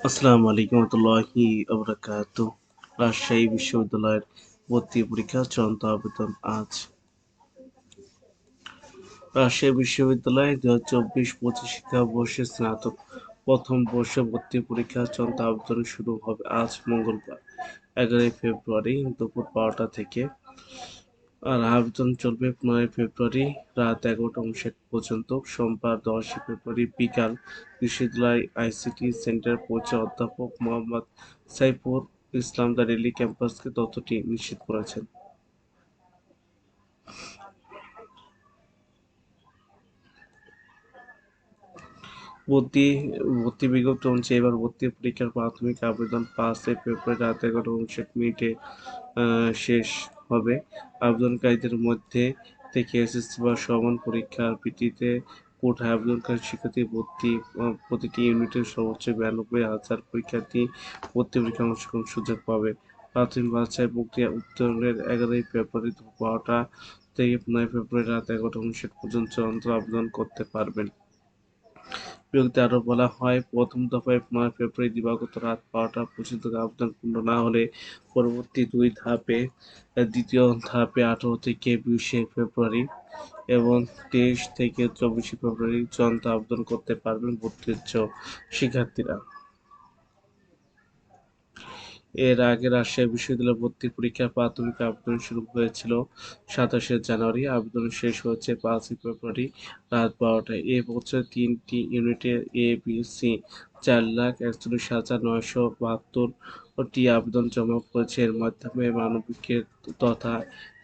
আসসালামু আলাইকুম রহমতুল্লাহি ওয়া রাজশাহী বিশ্ববিদ্যালয়ের ভর্তি পরীক্ষা চূড়ান্ত আবেদন আজ। রাজশাহী বিশ্ববিদ্যালয়ে ২০২৪-২৫ শিক্ষাবর্ষে স্নাতক প্রথম বর্ষে ভর্তি পরীক্ষা চূড়ান্ত আবেদন শুরু হবে আজ মঙ্গলবার ১১ ফেব্রুয়ারি দুপুর ১২টা থেকে। আর আবেদন চলবে ১৫ ফেব্রুয়ারি রাত ১১টা ৫৯ পর্যন্ত। সোমবার ১০ ফেব্রুয়ারি বিকাল বিশ্ববিদ্যালয় আইসিটি সেন্টার পৌঁছে অধ্যাপক মোহাম্মদ সাইফুর ইসলাম দারিলি ক্যাম্পাসকে তথ্যটি নিশ্চিত করেছেন। ভর্তি ভর্তি বিজ্ঞপ্তি অনুযায়ী এবার ভর্তি পরীক্ষার প্রাথমিক আবেদন ৫ ফেব্রুয়ারি রাত ১১টা ৫৯ শেষ হবে। আবেদনকারীদের মধ্যে থেকে এসএসসি বা সমান পরীক্ষার ভিত্তিতে কোটায় আবেদনকারী শিক্ষার্থী ভর্তি প্রতিটি ইউনিটের সর্বোচ্চ ৯২,০০০ পরীক্ষার্থী ভর্তি পরীক্ষায় অংশগ্রহণের সুযোগ পাবে। প্রাথমিক বাছাই প্রক্রিয়া উত্তরণের ১১ ফেব্রুয়ারি দুপুর ১২টা থেকে ১৫ ফেব্রুয়ারি রাত ১১টা ৫৯ পর্যন্ত চূড়ান্ত আবেদন করতে পারবেন। বিজ্ঞপ্তিতে আরও বলা হয়, প্রথম দফায় ১৫ ফেব্রুয়ারি দিবাগত রাত ১২টা পর্যন্ত আবেদন পূর্ণ না হলে পরবর্তী দ্বিতীয় ধাপে ১৮ থেকে ২০ ফেব্রুয়ারি এবং ২৩ থেকে ২৪ ফেব্রুয়ারি চূড়ান্ত আবেদন করতে পারবেন ভর্তি ইচ্ছুক শিক্ষার্থীরা। এর আগে রাজশাহী বিশ্ববিদ্যালয়ে ভর্তি পরীক্ষার প্রাথমিক আবেদন শুরু হয়েছিল ২৭ জানুয়ারি। আবেদন শেষ হয়েছে ৫ ফেব্রুয়ারি রাত ১২টায়। এ বছর ৩টি ইউনিটে এ, বি, সি ৪,৪১,৯৭২টি আবেদন জমা পড়েছে। এর মধ্যে মানবিকের তথা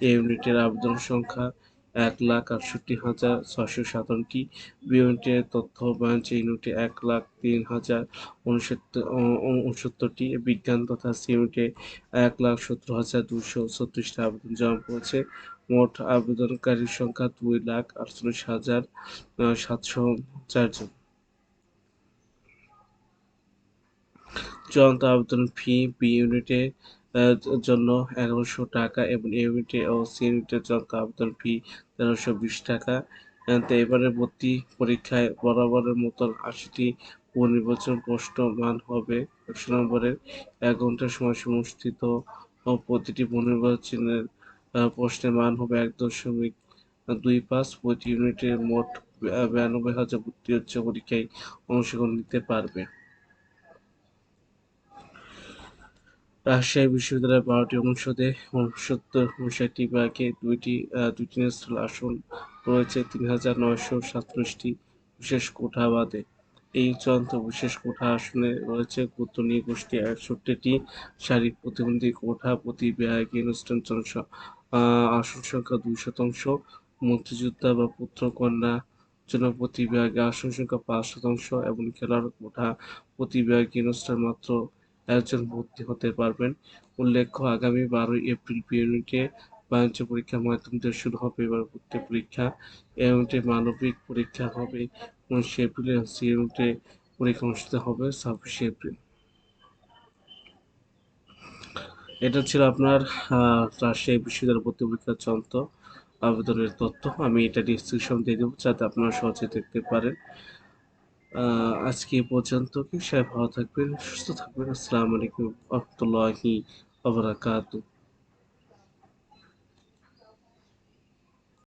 এ ইউনিটের আবেদন সংখ্যা ১,৬৮,৬৫৭টি, বি ইউনিটের তথ্য বাণিজ্য ইউনিটে ১,০৩,০৬৯টি, বিজ্ঞান তথা সি ইউনিটে ১,৭০,২৩৬টি আবেদন জমা পড়েছে। মোট আবেদনকারীর সংখ্যা ২,৪৮,৭০৪ জন। চূড়ান্ত আবেদন ফি বি ইউনিটের জন্য ১১০০ টাকা এবং এ ইউনিটে ও সি ইউনিটের চূড়ান্ত আবেদন ফি ১৩২০ টাকা। তো এবারের ভর্তি পরীক্ষায় বরাবরের মতন ৮০টি পুনর্নির্বাচন প্রশ্ন মান হবে ১০০ নম্বরের। ১ ঘন্টা সময়সীমা অনুষ্ঠিত প্রতিটি পুনর্নির্বাচনের প্রশ্নের মান হবে ১.২৫। প্রতি ইউনিটে মোট ৯২,০০০ ভর্তি ইচ্ছুক পরীক্ষায় অংশগ্রহণ নিতে পারবে। রাজশাহী বিশ্ববিদ্যালয়ের ১২টি অনুষদে ৬৯টি বিভাগে দুইটি ন্যাশনাল আসন রয়েছে ৩,৯৩৭টি বিশেষ কোটা বাদে। এই চূড়ান্ত বিশেষ কোটা আসনে রয়েছে ক্ষুদ্র নৃগোষ্ঠী ৬১টি, শারীরিক প্রতিবন্ধী কোটা প্রতি বিভাগে আসন সংখ্যা ২%, মুক্তিযোদ্ধা বা পুত্র-কন্যার জন্য প্রতি বিভাগে আসন সংখ্যা ৫% এবং খেলোয়াড় কোটা প্রতি বিভাগে মাত্র একজন ভর্তি হতে পারবেন। উল্লেখ্য, আগামী ১২ এপ্রিল বি ইউনিটে বাণিজ্য পরীক্ষার মাধ্যম দিয়ে শুরু হবে এবার ভর্তি পরীক্ষা। এ ইউনিটে মানবিক পরীক্ষা হবে ১৯ এপ্রিল এবং সি ইউনিটে পরীক্ষা অনুষ্ঠিত হবে ২৬ এপ্রিল। এটা ছিল আপনার রাজশাহী বিশ্ববিদ্যালয়ের ভর্তি পরীক্ষার চূড়ান্ত আবেদনের তথ্য। আমি এটা ডিসক্রিপশন দিয়ে দেবো যাতে আপনারা সহজে দেখতে পারেন। আজকে এ পর্যন্তই। সবাই ভালো থাকবেন, সুস্থ থাকবেন। আসসালামু আলাইকুম রহমতুল্লাহি ওয়া বারাকাতুহু।